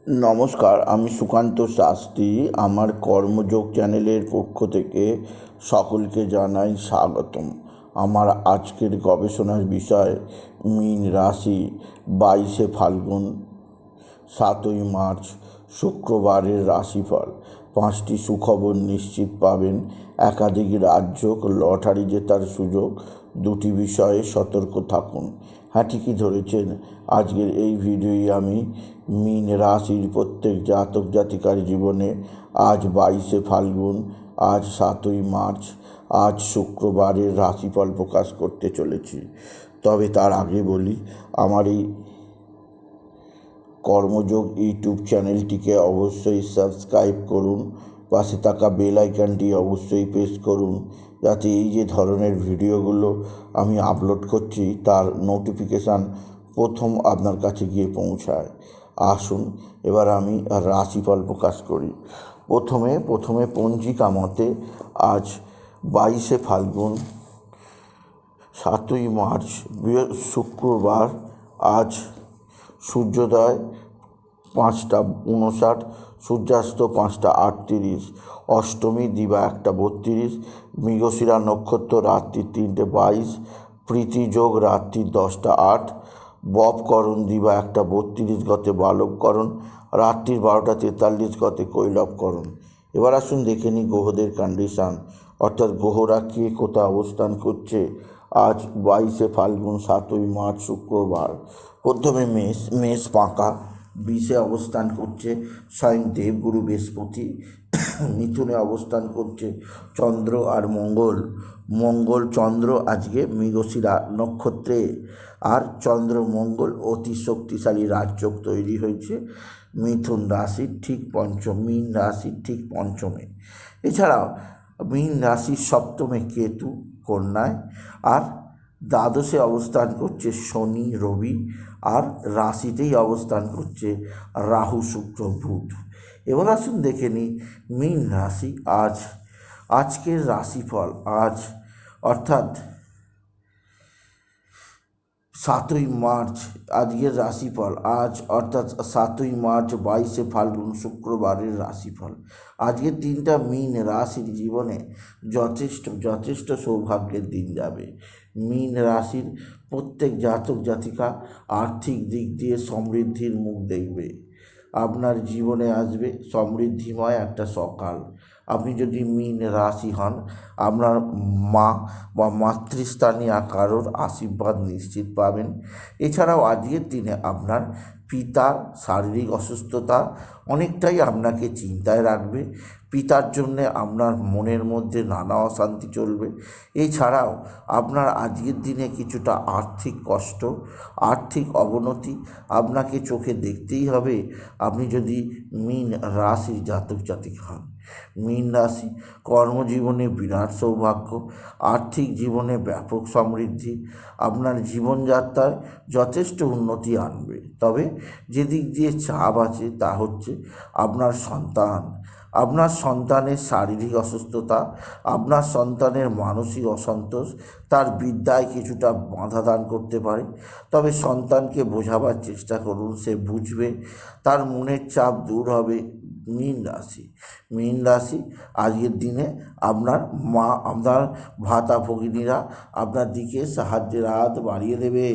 নমস্কার, আমি সুকান্ত শাস্ত্রী। আমার কর্মযোগ চ্যানেলের পক্ষ থেকে সকলকে জানাই স্বাগতম। আমার আজকের গবেষণার বিষয় মীন রাশি, 22শে ফাল্গুন 7ই মার্চ শুক্রবারের রাশিফল। 5টি সুখবর নিশ্চিত পাবেন, একাধিক রাজ্য লটারি জেতার সুযোগ, 2টি বিষয়ে সতর্ক থাকুন। হ্যাঁ, ঠিকই ধরেছেন। আজকের এই ভিডিওই আমি মীন রাশির প্রত্যেক জাতক জাতিকার জীবনে আজ 22শে ফাল্গুন, আজ 7ই মার্চ, আজ শুক্রবারের রাশিফল প্রকাশ করতে চলেছি। তবে তার আগে বলি, আমার এই কর্মযোগ ইউটিউব চ্যানেলটিকে অবশ্যই সাবস্ক্রাইব করুন, পাশে থাকা বেল আইকনটি অবশ্যই প্রেস করুন, যাতে এই যে ধরনের ভিডিওগুলো আমি আপলোড করছি তার নোটিফিকেশান প্রথম আপনার কাছে গিয়ে পৌঁছায়। আসুন এবার আমি রাশিফল প্রকাশ করি। প্রথমে পঞ্জিকা মতে আজ 22শে ফাল্গুন 7ই মার্চ শুক্রবার। আজ সূর্যোদয় 5টা 59, সূর্যাস্ত 5টা 38, অষ্টমী দিবা 1টা 32, মৃগশিরা নক্ষত্র রাত্রি 3টে 22, প্রীতি যোগ রাত্রি 10টা 8, বপকরণ দিবা 1টা 32 গতে বালবকরণ, রাত্রির 12টা 43 গতে কৈলবকরণ। এবার আসুন দেখে নিই গ্রহদের কন্ডিশান, অর্থাৎ গ্রহরা কে কোথায় অবস্থান করছে আজ 22শে ফাল্গুন 7ই মার্চ শুক্রবার। প্রথমে মেষ ফাঁকা, 20-এ অবস্থান করছে স্বয়ং দেবগুরু বৃহস্পতি। মিথুনে অবস্থান করছে চন্দ্র আর মঙ্গল চন্দ্র আজকে মৃগশিরা নক্ষত্রে। আর চন্দ্র মঙ্গল অতি শক্তিশালী রাজযোগ তৈরি হয়েছে মিথুন রাশির ঠিক মীন রাশির ঠিক পঞ্চমে। এছাড়াও মীন রাশির সপ্তমে কেতু কন্যায়, আর দ্বাদশে অবস্থান করছে শনি রবি, আর রাশিতেই অবস্থান করছে রাহু শুক্র বুধ। এবার আসুন দেখে নিই মীন রাশি আজকের রাশিফল। অর্থাৎ 7ই মার্চ আজকের রাশিফল। অর্থাৎ 7ই মার্চ 22শে ফাল্গুন শুক্রবারের রাশিফল। আজকের দিনটা মীন রাশির জীবনে যথেষ্ট সৌভাগ্যের দিন যাবে। মীন রাশির প্রত্যেক জাতক জাতিকা আর্থিক দিক দিয়ে সমৃদ্ধির মুখ দেখবে। আপনার জীবনে আসবে সমৃদ্ধিময় একটা সকাল। আপনি যদি মীন রাশি হন, আপনার মা বা মাতৃস্থানীয় কারোর আশীর্বাদ নিশ্চিত পাবেন। এছাড়াও আজকের দিনে আপনার পিতার শারীরিক অসুস্থতা অনেকটাই আপনাকে চিন্তায় রাখবে। পিতার জন্যে আপনার মনের মধ্যে নানা অশান্তি চলবে। এছাড়াও আপনার আজকের দিনে কিছুটা আর্থিক কষ্ট, আর্থিক অবনতি আপনাকে চোখে দেখতেই হবে, আপনি যদি মীন রাশির জাতক জাতিক হন। মীন রাশি কর্মজীবনে বিরাট সৌভাগ্য, আর্থিক জীবনে ব্যাপক সমৃদ্ধি, আপনার জীবনযাত্রায় যথেষ্ট উন্নতি আনবে। তবে যেদিক দিয়ে চাপ আছে তা হচ্ছে আপনার সন্তানের শারীরিক অসুস্থতা, আপনার সন্তানের মানসিক অসন্তোষ তার বিদ্যায় কিছুটা বাধা দান করতে পারে। তবে সন্তানকে বোঝাবার চেষ্টা করুন, সে বুঝবে, তার মনের চাপ দূর হবে। মীন রাশি আজকের দিনে আপনার ভাতা ভগিনীরা আপনার দিকে সাহায্যের হাত বাড়িয়ে দেবে।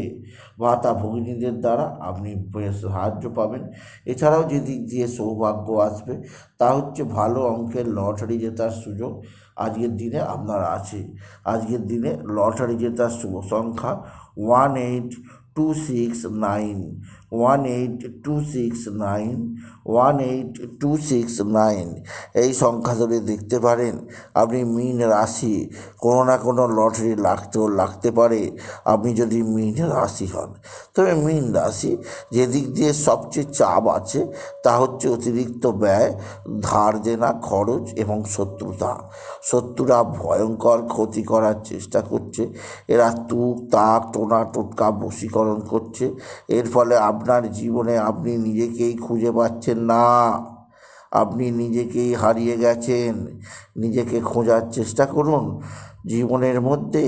ভাতা ভগিনীদের দ্বারা আপনি সাহায্য পাবেন। এছাড়াও যে দিক দিয়ে সৌভাগ্য আসবে তা হচ্ছে ভালো অঙ্কের লটারি জেতার সুযোগ আজকের দিনে আপনার আছে। আজকের দিনে লটারি জেতার শুভ সংখ্যা 18269, 18269, 18269। এই সংখ্যা ধরে দেখতে পারেন আপনি মীন রাশি কোনো না কোনো লটারি লাগতে পারে আপনি যদি মীন রাশি হন। তবে মীন রাশি যেদিক দিয়ে সবচেয়ে চাপ আছে তা হচ্ছে অতিরিক্ত ব্যয়, ধার দেনা, খরচ এবং শত্রুরা ভয়ঙ্কর ক্ষতি করার চেষ্টা করছে। এরা তুক তাক টোনা টোটকা বশীকরণ করছে। এর ফলে আপনার জীবনে আপনি নিজেকেই খুঁজে পাচ্ছেন না, আপনি নিজেকেই হারিয়ে গেছেন। নিজেকে খোঁজার চেষ্টা করুন। জীবনের মধ্যে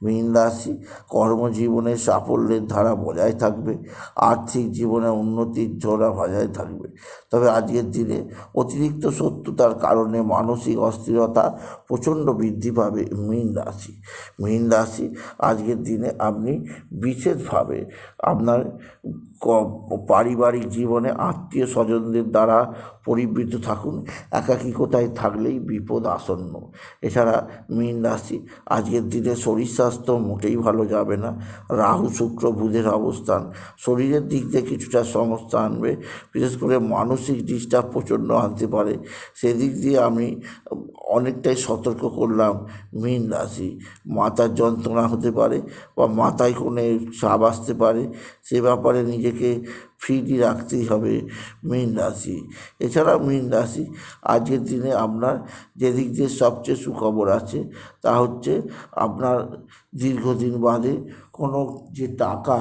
মীন রাশি কর্মজীবনে সাফল্যের ধারা বজায় থাকবে, আর্থিক জীবনে উন্নতির ছোঁয়া বজায় থাকবে। তবে আজকের দিনে অতিরিক্ত শত্রুতার কারণে মানসিক অস্থিরতা প্রচণ্ড বৃদ্ধি পাবে মীন রাশি আজকের দিনে আপনি বিশেষভাবে আপনার পারিবারিক জীবনে আত্মীয় স্বজনদের দ্বারা পরিবৃত থাকুন, একাকিকতায় থাকলেই বিপদ আসন্ন। এছাড়া মীন রাশি আজকের দিনে শরীর স্বাস্থ্য মোটেই ভালো যাবে না। রাহু শুক্র বুধের অবস্থান শরীরের দিক দিয়ে কিছুটা সমস্যা আনবে, বিশেষ করে মানসিক ডিস্টার্ব প্রচণ্ড আনতে পারে। সেদিক দিয়ে আমি অনেকটাই সতর্ক করলাম মীন রাশি। মাথার যন্ত্রণা হতে পারে বা মাথায় কোনো চাপ আসতে পারে, সে ব্যাপারে নিজেকে ফ্রি রাখতেই হবে মীন রাশি। এছাড়া মীন রাশি আজকের দিনে আপনার যেদিক দিয়ে সবচেয়ে সুখবর আছে তা হচ্ছে আপনার দীর্ঘদিন বাদে কোনো যে টাকা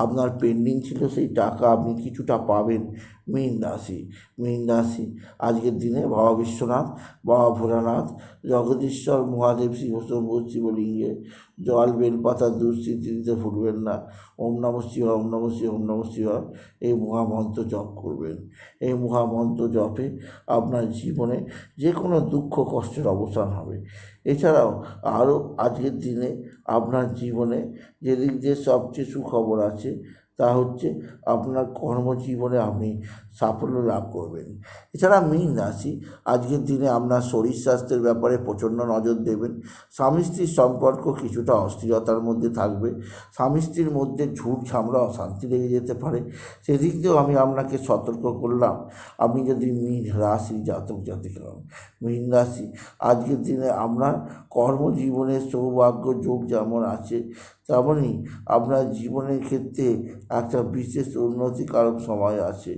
আপনার পেন্ডিং ছিল সেই টাকা আপনি কিছুটা পাবেন মীন রাশি আজকের দিনে বাবা বিশ্বনাথ, বাবা ভোলানাথ, জগদীশ্বর মহাদেব শিবলিঙ্গে জল বেলপাতা দুঃস্থিতি দিতে ভুলবেন না। ওম নমঃ শিবায়, ওম নমঃ শিবায়, ওম নমঃ শিবায় এই মহামন্ত্র জপ করবেন। এই মহামন্ত্র জপে আপনার জীবনে যে কোনো দুঃখ কষ্টের অবসান হবে। এছাড়াও আরও আজকের দিনে আপনার জীবনে যেদিক দিয়ে সবচেয়ে সুখবর আছে তা হচ্ছে আপনার কর্মজীবনে আপনি সাফল্য লাভ করবেন। এছাড়া মীন রাশি আজকের দিনে আপনার শরীর স্বাস্থ্যের ব্যাপারে প্রচণ্ড নজর দেবেন। স্বামী স্ত্রীর সম্পর্ক কিছুটা অস্থিরতার মধ্যে থাকবে, স্বামী স্ত্রীর মধ্যে ঝুট ঝামেলা অশান্তি লেগে যেতে পারে, সেদিক দিয়েও আমি আপনাকে সতর্ক করলাম। আপনি যদি মীন রাশি জাতক জাতিকা হন, মীন রাশি আজকের দিনে আপনার কর্মজীবনের সৌভাগ্য যোগ যেমন আছে তেমনই আপনার জীবনের ক্ষেত্রে একটা বিশেষ উন্নতিকারক সময় আছে।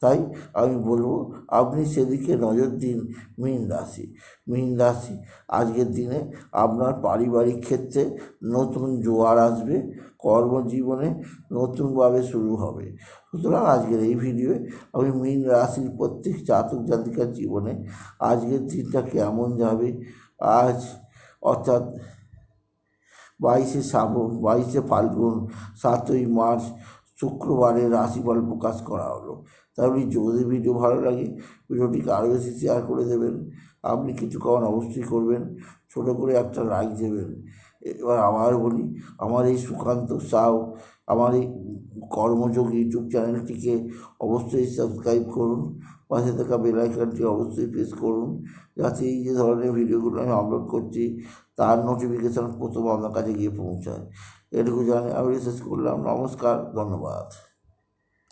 তাই আমি বলবো আপনি সেদিকে নজর দিন মীন রাশি আজকের দিনে আপনার পারিবারিক ক্ষেত্রে নতুন জোয়ার আসবে, কর্মজীবনে নতুনভাবে শুরু হবে। সুতরাং আজকের এই ভিডিওয়ে আমি মীন রাশির প্রত্যেক জাতক জাতিকার জীবনে আজকের দিনটা কেমন যাবে আজ অর্থাৎ 22শে ফাল্গুন 7ই মার্চ শুক্রবারের রাশিফল প্রকাশ করা হলো। তাহলে যদি ভিডিও ভালো লাগে ভিডিওটিকে আরও বেশি শেয়ার করে দেবেন। আপনি কিছু কমেন্ট অবশ্যই করবেন, ছোটো করে একটা লাইক দেবেন। এবার আবার বলি, আমার এই সুকান্ত সাউ আমার এই কর্মযোগ ইউটিউব চ্যানেলটিকে অবশ্যই সাবস্ক্রাইব করুন, পাশে থাকা বেল আইকনটি অবশ্যই প্রেস করুন, যাতে এই যে ধরনের ভিডিওগুলো আমি আপলোড করছি তার নোটিফিকেশান প্রথম আপনার কাছে গিয়ে পৌঁছায়। এটুকু জানি আমি শেষ করলাম। নমস্কার, ধন্যবাদ।